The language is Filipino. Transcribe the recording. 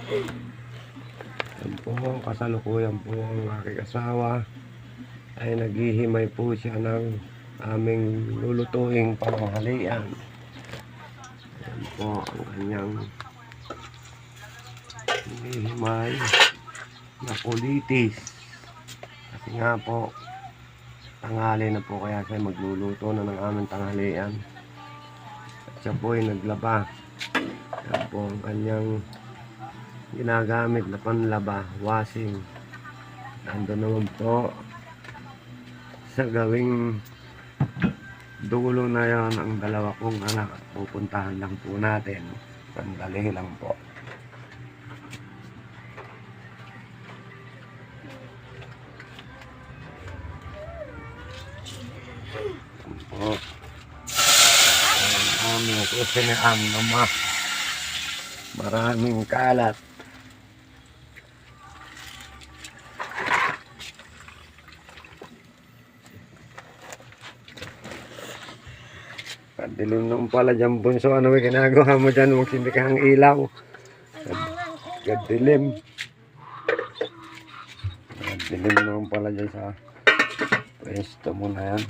Yan po, kasalukuyan po ang aking asawa ay naghihimay po siya ng aming lulutuing pananghalian. Yan po ang kanyang hinihimay na kulitis. Kasi nga po, tanghali na po kaya siya magluluto na ng aming tanghalian. At siya po ay naglaba. Yan po ang kanyang ginagamit na panlaba, washing. Nandun naman po sa gawing dulo na yan ang dalawa kong anak at pupuntahan lang po natin. Sandali lang po. Yan po ang aming kusinian na maraming kalat. Dilim naman pala dyan, bunso. Ano may ginagawa mo dyan? Magsindi ka ng ilaw. Dilim. Dilim naman pala dyan sa pwesto mo na yan.